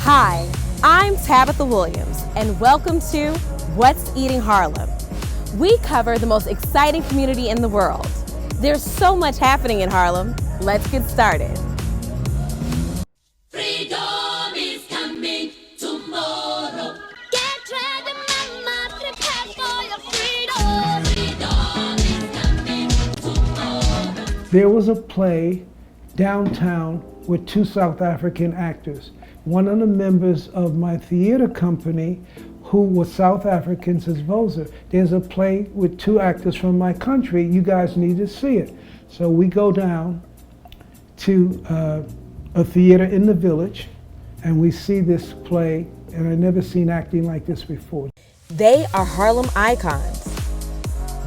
Hi, I'm Tabitha Williams, and welcome to What's Eating Harlem. We cover the most exciting community in the world. There's so much happening in Harlem. Let's get started. Freedom is coming tomorrow. Get ready, mama, prepare for your freedom. Freedom is coming tomorrow. There was a play downtown with two South African actors. One of the members of my theater company who was South Africans is Voza. There's a play with two actors from my country. You guys need to see it. So we go down to a theater in the village and we see this play, and I've never seen acting like this before. They are Harlem icons.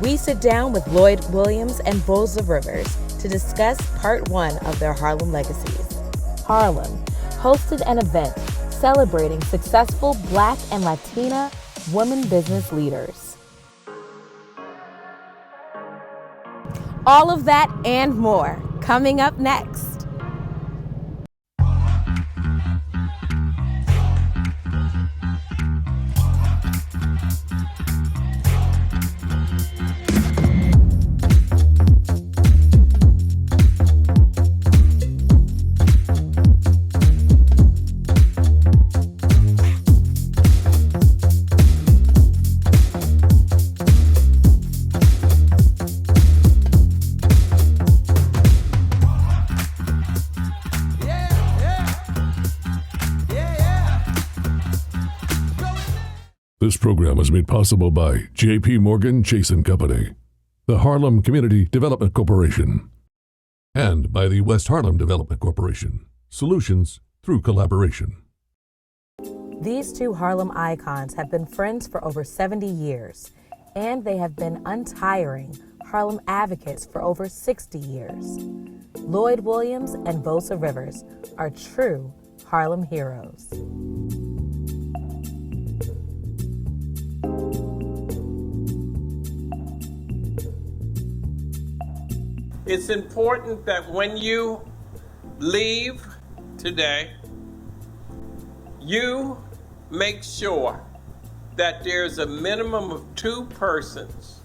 We sit down with Lloyd Williams and Voza Rivers to discuss part one of their Harlem legacies. Harlem hosted an event celebrating successful Black and Latina women business leaders. All of that and more coming up next. This program is made possible by J.P. Morgan Chase & Company, the Harlem Community Development Corporation, and by the West Harlem Development Corporation, solutions through collaboration. These two Harlem icons have been friends for over 70 years, and they have been untiring Harlem advocates for over 60 years. Lloyd Williams and Voza Rivers are true Harlem heroes. It's important that when you leave today, you make sure that there's a minimum of 2 persons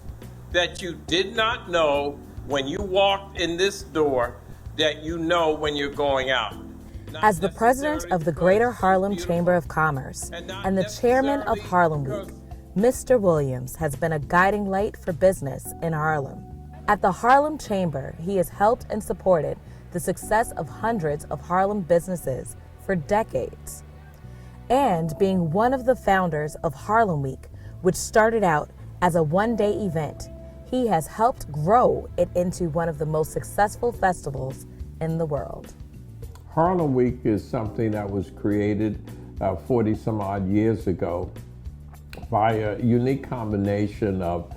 that you did not know when you walked in this door that you know when you're going out. As the president of the Greater Harlem Chamber of Commerce and the chairman of Harlem Week, Mr. Williams has been a guiding light for business in Harlem. At the Harlem Chamber, he has helped and supported the success of hundreds of Harlem businesses for decades. And being one of the founders of Harlem Week, which started out as a one-day event, he has helped grow it into one of the most successful festivals in the world. Harlem Week is something that was created 40 some odd years ago by a unique combination of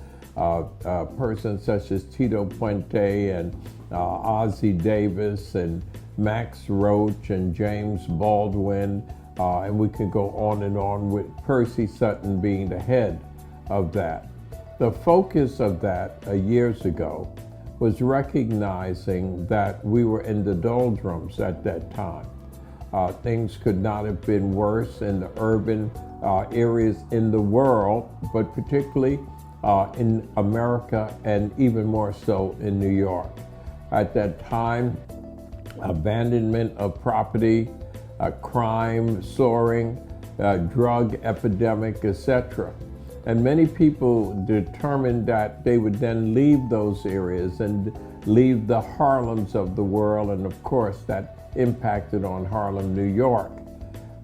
persons such as Tito Puente and Ozzie Davis and Max Roach and James Baldwin, and we can go on with Percy Sutton being the head of that. The focus of that years ago was recognizing that we were in the doldrums at that time. Things could not have been worse in the urban areas in the world, but particularly in America and even more so in New York. At that time, abandonment of property, crime soaring, drug epidemic, etc. And many people determined that they would then leave those areas and leave the Harlems of the world, and of course that impacted on Harlem, New York.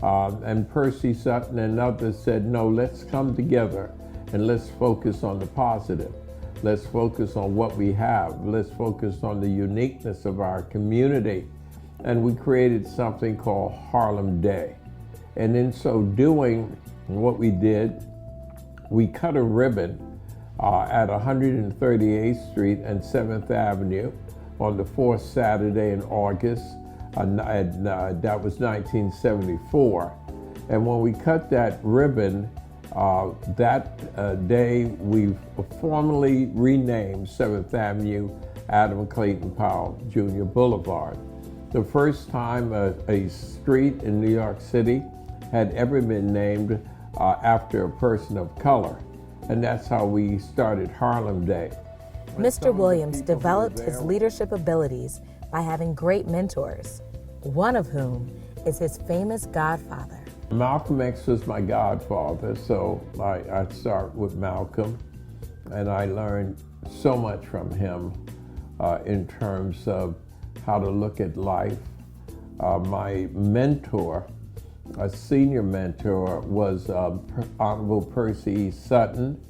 And Percy Sutton and others said, no, let's come together and let's focus on the positive. Let's focus on what we have. Let's focus on the uniqueness of our community. And we created something called Harlem Day. And in so doing, what we did, we cut a ribbon at 138th Street and 7th Avenue on the 4th Saturday in August. That was 1974. And when we cut that ribbon, that day we formally renamed 7th Avenue Adam Clayton Powell Jr. Boulevard. The first time a street in New York City had ever been named after a person of color. And that's how we started Harlem Day. Mr. Williams developed his leadership abilities by having great mentors, one of whom is his famous godfather. Malcolm X was my godfather, so I start with Malcolm, and I learned so much from him in terms of how to look at life. My mentor, a senior mentor, was Honorable Percy Sutton,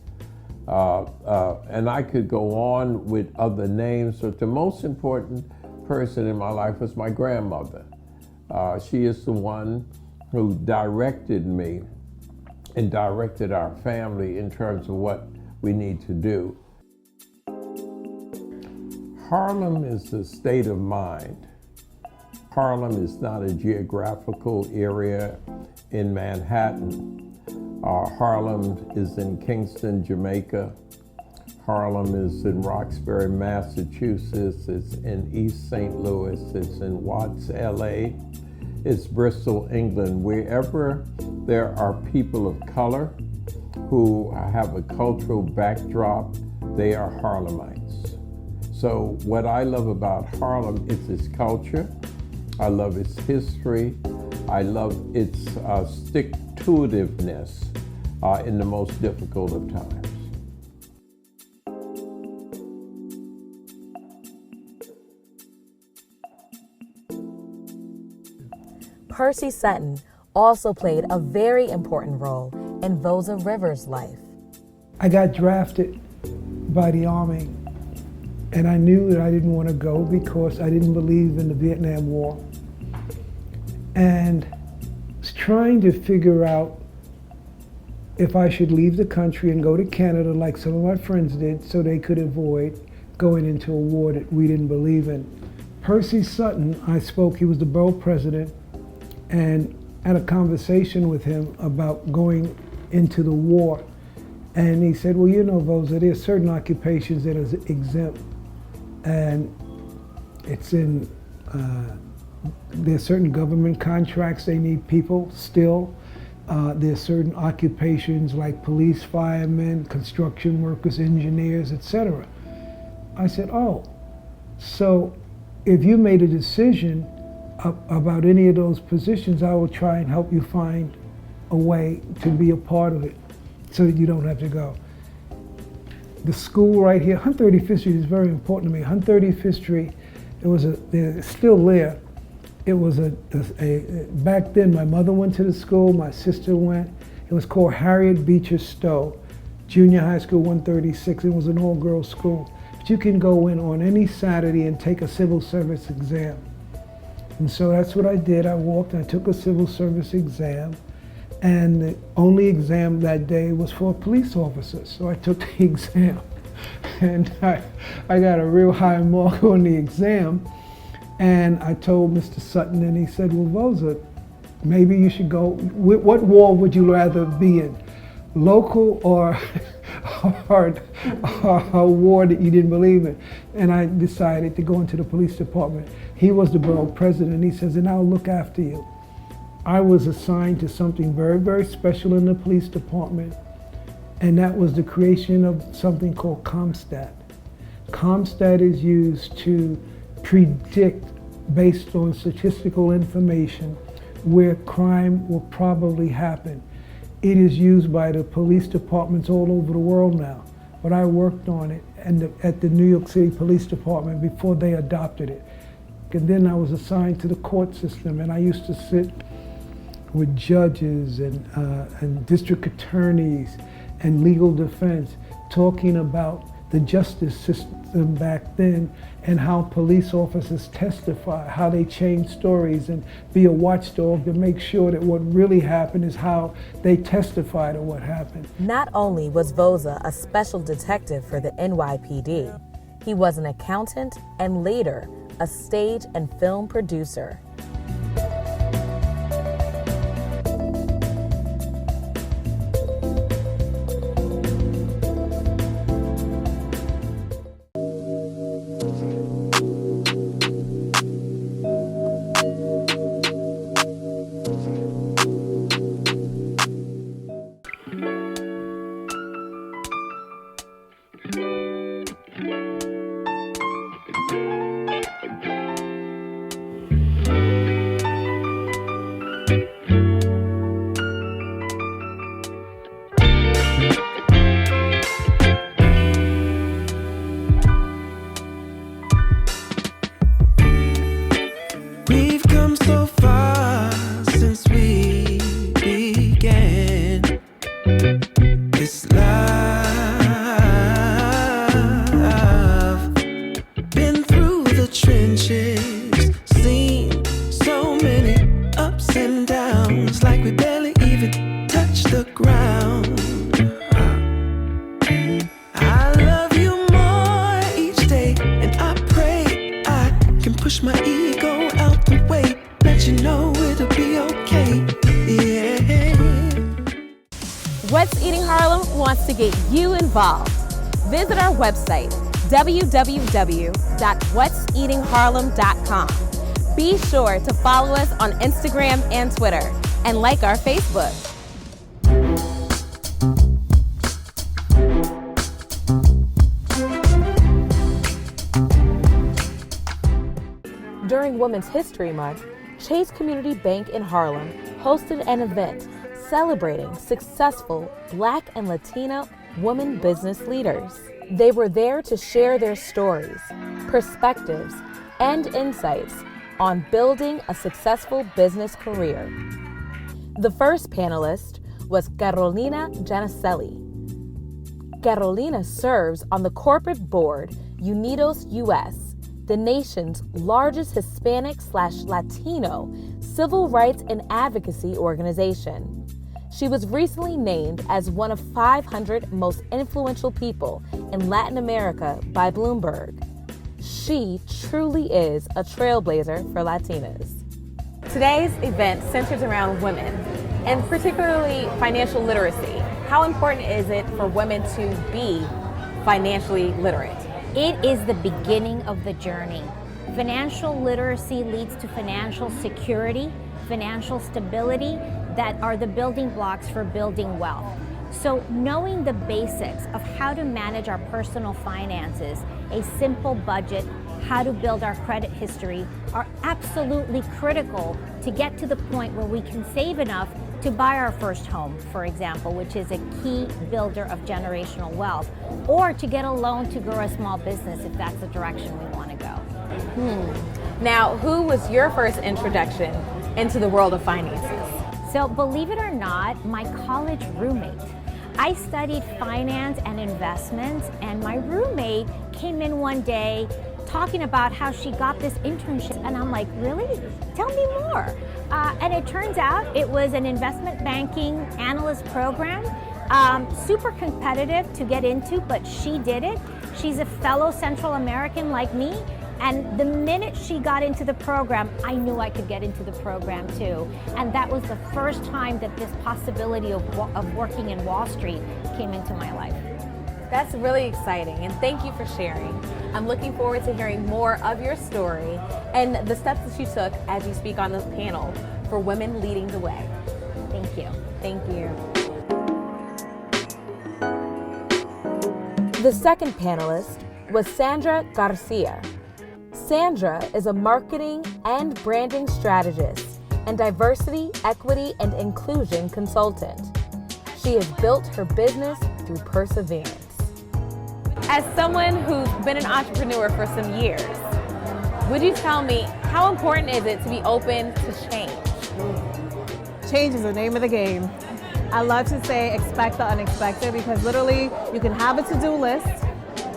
and I could go on with other names, but the most important person in my life was my grandmother. She is the one who directed me and directed our family in terms of what we need to do. Harlem is a state of mind. Harlem is not a geographical area in Manhattan. Harlem is in Kingston, Jamaica. Harlem is in Roxbury, Massachusetts. It's in East St. Louis. It's in Watts, LA. It's Bristol, England. Wherever there are people of color who have a cultural backdrop, they are Harlemites. So what I love about Harlem is its culture. I love its history. I love its stick-to-itiveness in the most difficult of times. Percy Sutton also played a very important role in Voza Rivers' life. I got drafted by the Army, and I knew that I didn't want to go because I didn't believe in the Vietnam War. And was trying to figure out if I should leave the country and go to Canada like some of my friends did so they could avoid going into a war that we didn't believe in. Percy Sutton, I spoke, he was the borough president, and had a conversation with him about going into the war. And he said, well, you know, Voza, there's certain occupations that are exempt. And it's in, there's certain government contracts, they need people still. There's certain occupations like police, firemen, construction workers, engineers, etc. I said, oh, so if you made a decision about any of those positions, I will try and help you find a way to be a part of it so that you don't have to go. The school right here, 135th Street is very important to me. 135th Street, they're still there. It was back then my mother went to the school, my sister went. It was called Harriet Beecher Stowe, Junior High School 136. It was an all-girls school. But you can go in on any Saturday and take a civil service exam. And so that's what I did. I walked and I took a civil service exam, and the only exam that day was for police officers. So I took the exam, and I got a real high mark on the exam. And I told Mr. Sutton, and he said, well, Voza, maybe you should go. What war would you rather be in? Local or a war that you didn't believe in? And I decided to go into the police department. He was the borough president, and he says, and I'll look after you. I was assigned to something very, very special in the police department, and that was the creation of something called CompStat. CompStat is used to predict, based on statistical information, where crime will probably happen. It is used by the police departments all over the world now, but I worked on it at the New York City Police Department before they adopted it. And then I was assigned to the court system, and I used to sit with judges and district attorneys and legal defense talking about the justice system back then and how police officers testify, how they change stories, and be a watchdog to make sure that what really happened is how they testify to what happened. Not only was Voza a special detective for the NYPD, he was an accountant and later a stage and film producer. Feels like we barely even touch the ground. I love you more each day, and I pray I can push my ego out the way. Let you know it'll be okay. Yeah. What's Eating Harlem wants to get you involved. Visit our website, www.whatseatingharlem.com. Be sure to follow us on Instagram and Twitter, and like our Facebook. During Women's History Month, Chase Community Bank in Harlem hosted an event celebrating successful Black and Latina women business leaders. They were there to share their stories, perspectives, and insights on building a successful business career. The first panelist was Carolina Janicelli. Carolina serves on the corporate board Unidos US, the nation's largest Hispanic/Latino civil rights and advocacy organization. She was recently named as one of 500 most influential people in Latin America by Bloomberg. She truly is a trailblazer for Latinas. Today's event centers around women, and particularly financial literacy. How important is it for women to be financially literate? It is the beginning of the journey. Financial literacy leads to financial security, financial stability, that are the building blocks for building wealth. So knowing the basics of how to manage our personal finances, a simple budget, how to build our credit history are absolutely critical to get to the point where we can save enough to buy our first home, for example, which is a key builder of generational wealth, or to get a loan to grow a small business if that's the direction we want to go. Now, who was your first introduction into the world of finances? So believe it or not, my college roommate. I studied finance and investments, and my roommate came in one day talking about how she got this internship, and I'm like, really? Tell me more. And it turns out it was an investment banking analyst program, super competitive to get into, but she did it. She's a fellow Central American like me, and the minute she got into the program, I knew I could get into the program too. And that was the first time that this possibility of working in Wall Street came into my life. That's really exciting, and thank you for sharing. I'm looking forward to hearing more of your story and the steps that you took as you speak on this panel for Women Leading the Way. Thank you. Thank you. The second panelist was Sandra Garcia. Sandra is a marketing and branding strategist and diversity, equity, and inclusion consultant. She has built her business through perseverance. As someone who's been an entrepreneur for some years, would you tell me how important is it to be open to change? Change is the name of the game. I love to say expect the unexpected, because literally you can have a to-do list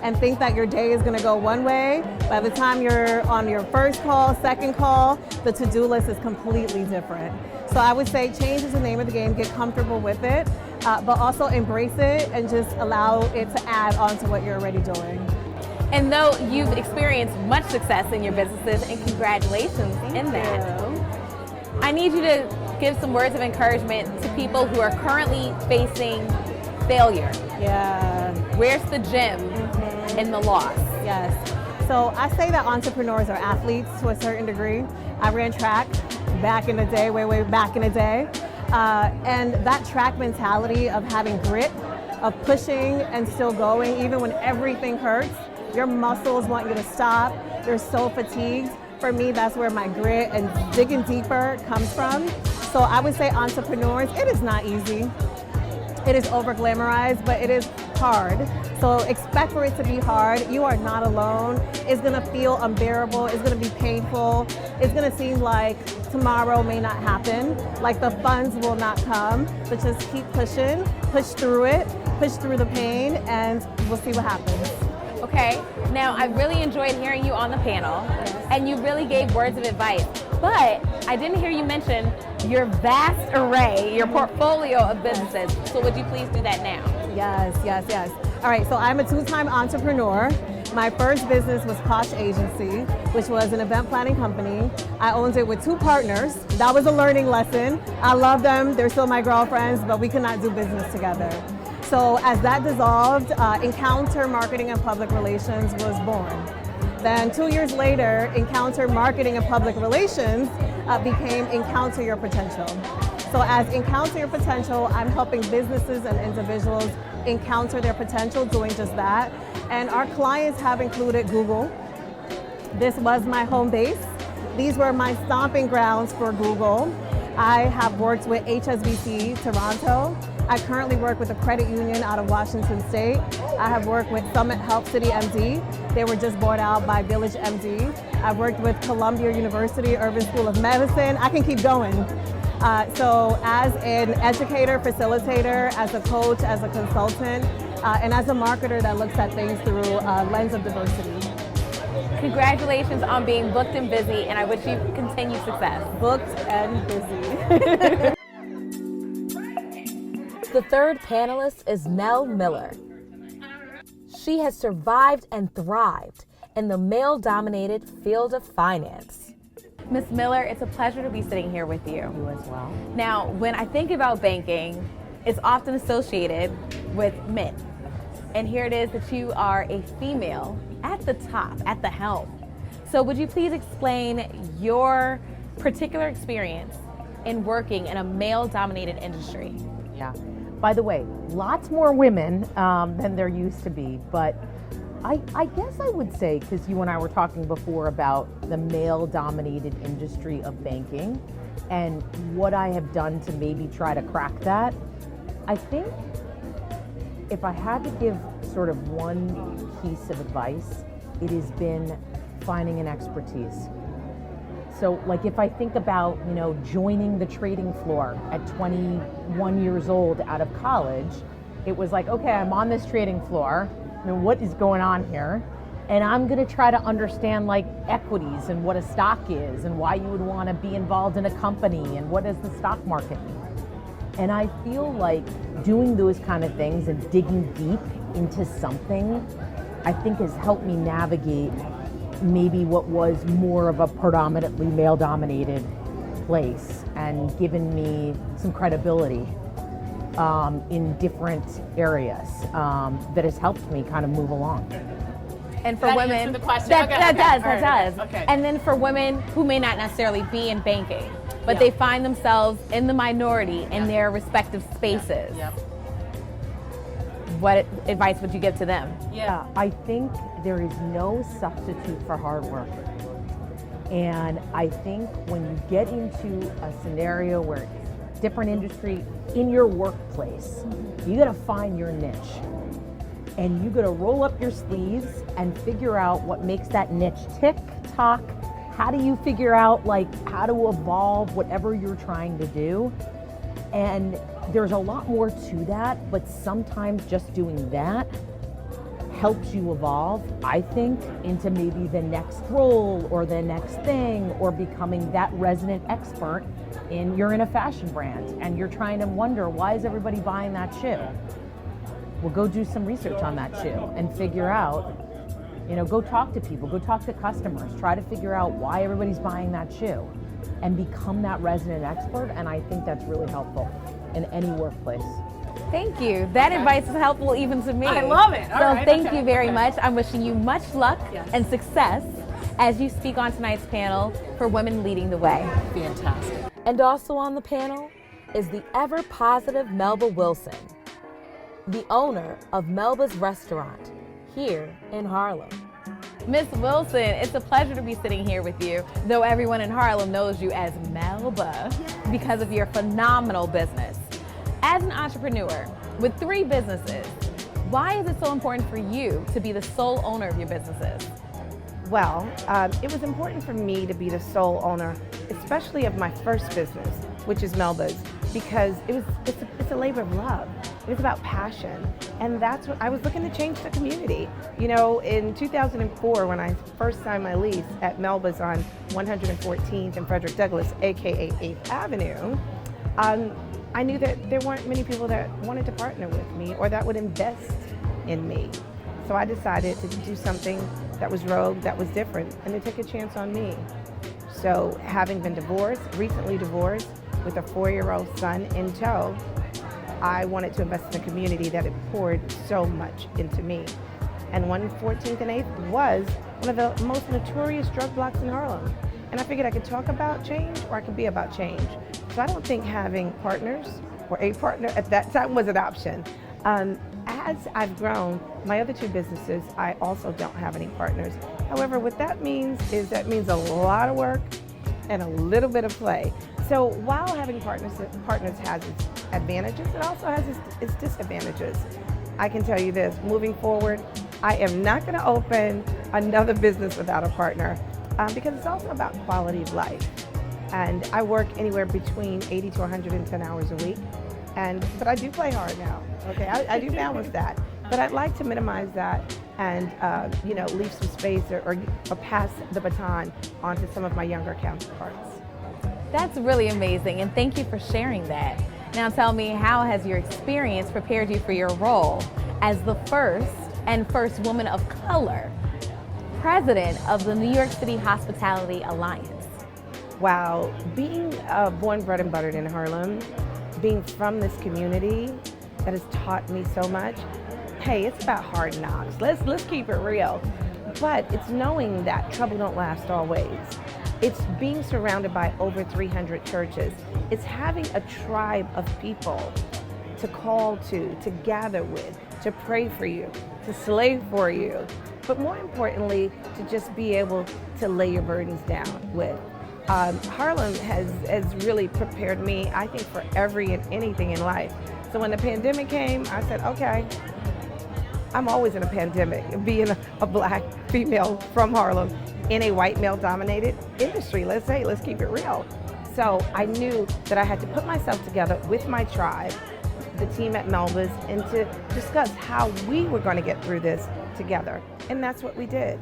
and think that your day is going to go one way. By the time you're on your first call, second call, the to-do list is completely different. So I would say change is the name of the game. Get comfortable with it, but also embrace it and just allow it to add on to what you're already doing. And though you've experienced much success in your businesses, and congratulations in that, I need you to give some words of encouragement to people who are currently facing failure. Yeah. Where's the gem in the loss? Yes. So I say that entrepreneurs are athletes to a certain degree. I ran track back in the day, way back in the day. And that track mentality of having grit, of pushing and still going, even when everything hurts, your muscles want you to stop, you're so fatigued. For me, that's where my grit and digging deeper comes from. So I would say entrepreneurs, it is not easy. It is over-glamorized, but it is hard. So expect for it to be hard. You are not alone. It's gonna feel unbearable. It's gonna be painful. It's gonna seem like tomorrow may not happen, like the funds will not come, but just keep pushing, push through it, push through the pain, and we'll see what happens. Okay, now I really enjoyed hearing you on the panel, and you really gave words of advice, but I didn't hear you mention your vast array, your portfolio of businesses. So would you please do that now? Yes, yes, yes. All right, so I'm a two-time entrepreneur. My first business was Posh Agency, which was an event planning company. I owned it with two partners. That was a learning lesson. I love them, they're still my girlfriends, but we could not do business together. So as that dissolved, Encounter Marketing and Public Relations was born. Then 2 years later, Encounter Marketing and Public Relations became Encounter Your Potential. So as Encounter Your Potential, I'm helping businesses and individuals encounter their potential, doing just that. And our clients have included Google. This was my home base. These were my stomping grounds for Google. I have worked with HSBC Toronto. I currently work with a credit union out of Washington State. I have worked with Summit Health City MD. They were just bought out by Village MD. I've worked with Columbia University Urban School of Medicine. I can keep going. So as an educator, facilitator, as a coach, as a consultant, and as a marketer that looks at things through a lens of diversity. Congratulations on being booked and busy, and I wish you continued success. Booked and busy. The third panelist is Nell Miller. She has survived and thrived in the male-dominated field of finance. Ms. Miller, it's a pleasure to be sitting here with you. You as well. Now, when I think about banking, it's often associated with men. And here it is that you are a female at the top, at the helm. So would you please explain your particular experience in working in a male-dominated industry? Yeah. By the way, lots more women than there used to be, but I guess I would say, because you and I were talking before about the male-dominated industry of banking and what I have done to maybe try to crack that, I think if I had to give sort of one piece of advice, it has been finding an expertise. So like if I think about, joining the trading floor at 21 years old out of college, it was like, okay, I'm on this trading floor. What is going on here? And I'm gonna try to understand like equities and what a stock is and why you would wanna be involved in a company and what does the stock market mean. And I feel like doing those kind of things and digging deep into something, I think has helped me navigate maybe what was more of a predominantly male-dominated place and given me some credibility in different areas that has helped me kind of move along. And for That women, answered the question? that Okay, does. right. Okay. And then for women who may not necessarily be in banking, but Yeah. they find themselves in the minority in their respective spaces. Yep. What advice would you give to them? Yeah, I think there is no substitute for hard work. And I think when you get into a scenario where it's different industry in your workplace, you gotta find your niche. And you gotta roll up your sleeves and figure out what makes that niche tick tock. How do you figure out like how to evolve whatever you're trying to do? And there's a lot more to that, but sometimes just doing that helps you evolve, I think, into maybe the next role or the next thing or becoming that resident expert you're in a fashion brand and you're trying to wonder, why is everybody buying that shoe? Well, go do some research on that shoe and figure out, go talk to people, go talk to customers, try to figure out why everybody's buying that shoe and become that resident expert. And I think that's really helpful in any workplace. Thank you. That advice is helpful even to me. I love it. All so right, thank okay. you very much. I'm wishing you much luck Yes. and success as you speak on tonight's panel for Women Leading the Way. Fantastic. And also on the panel is the ever-positive Melba Wilson, the owner of Melba's Restaurant here in Harlem. Miss Wilson, it's a pleasure to be sitting here with you, though everyone in Harlem knows you as Melba because of your phenomenal business. As an entrepreneur with 3 businesses, why is it so important for you to be the sole owner of your businesses? Well, it was important for me to be the sole owner, especially of my first business, which is Melba's, because it's a labor of love. It was about passion. And that's what I was looking to change the community. You know, in 2004, when I first signed my lease at Melba's on 114th and Frederick Douglass, AKA 8th Avenue, I knew that there weren't many people that wanted to partner with me or that would invest in me. So I decided to do something that was rogue, that was different, and to take a chance on me. So having been recently divorced with a 4-year-old son in tow, I wanted to invest in a community that had poured so much into me. And 114th and 8th was one of the most notorious drug blocks in Harlem. And I figured I could talk about change or I could be about change. So I don't think having partners or a partner at that time was an option. As I've grown, my other 2 businesses, I also don't have any partners. However, what that means is that means a lot of work and a little bit of play. So while having partners has its advantages, it also has its disadvantages. I can tell you this, moving forward, I am not going to open another business without a partner because it's also about quality of life. And I work anywhere between 80 to 110 hours a week. But I do play hard now, okay? I do balance that. But I'd like to minimize that and leave some space or pass the baton on to some of my younger counterparts. That's really amazing, and thank you for sharing that. Now tell me, how has your experience prepared you for your role as the first woman of color president of the New York City Hospitality Alliance? Wow, being born, bred, and buttered in Harlem, being from this community that has taught me so much. Hey, it's about hard knocks. Let's keep it real. But it's knowing that trouble don't last always. It's being surrounded by over 300 churches. It's having a tribe of people to call to gather with, to pray for you, to slave for you, but more importantly, to just be able to lay your burdens down with. Harlem has really prepared me, I think, for every and anything in life. So when the pandemic came, I said, okay, I'm always in a pandemic, being a black female from Harlem in a white male-dominated industry. Let's keep it real. So I knew that I had to put myself together with my tribe, the team at Melba's, and to discuss how we were going to get through this together. And that's what we did.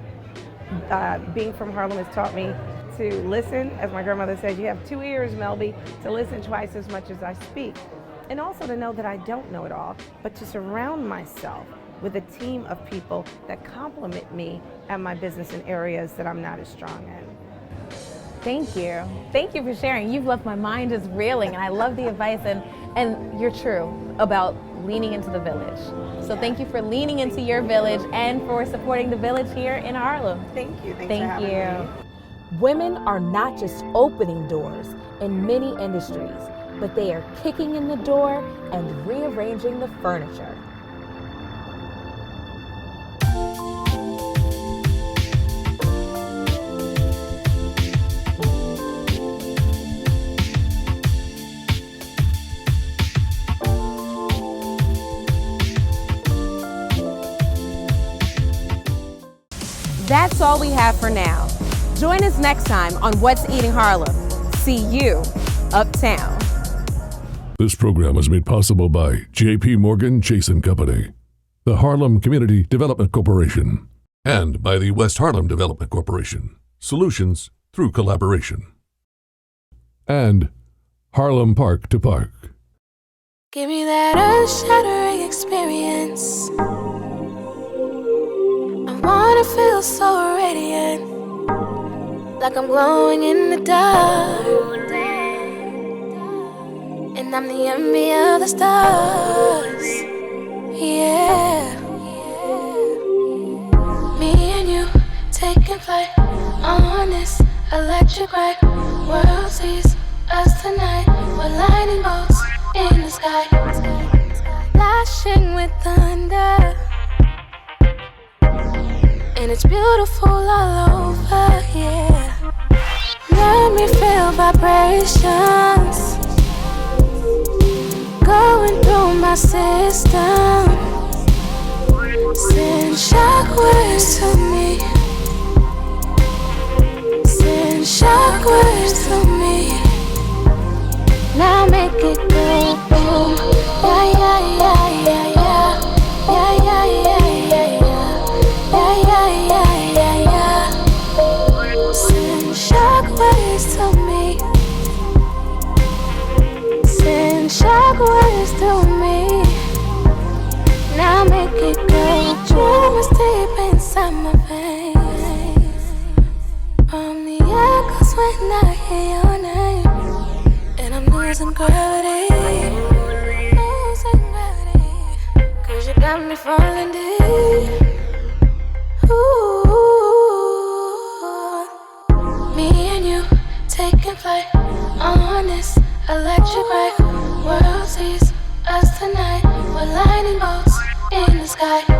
Being from Harlem has taught me to listen. As my grandmother said, you have 2 ears, Melby, to listen twice as much as I speak. And also to know that I don't know it all, but to surround myself with a team of people that complement me and my business in areas that I'm not as strong in. Thank you. Thank you for sharing. You've left my mind just reeling, and I love the advice, and you're true about leaning into the village. So thank you for leaning into your village and for supporting the village here in Harlem. Thank you. Thanks Thank for having you. me. Women are not just opening doors in many industries, but they are kicking in the door and rearranging the furniture. That's all we have for now. Join us next time on What's Eating Harlem. See you uptown. This program was made possible by J.P. Morgan Chase & Company, the Harlem Community Development Corporation, and by the West Harlem Development Corporation, solutions through collaboration, and Harlem Park to Park. Give me that earth-shattering experience. I wanna feel so radiant, like I'm glowing in the dark, and I'm the envy of the stars. Yeah, me and you taking flight on this electric ride. World sees us tonight. We're lightning bolts in the sky, flashing with thunder, and it's beautiful all over, yeah. Let me feel vibrations going through my system. Send shockwaves to me. Send shockwaves to me. Now make it good. to me. Now make it go. Tremors deep inside my veins. From the echoes when I hear your name. And I'm losing gravity. Losing gravity. 'Cause you got me falling deep. Ooh. Me and you taking flight on this electric ride. World sees us tonight. We're lightning bolts in the sky.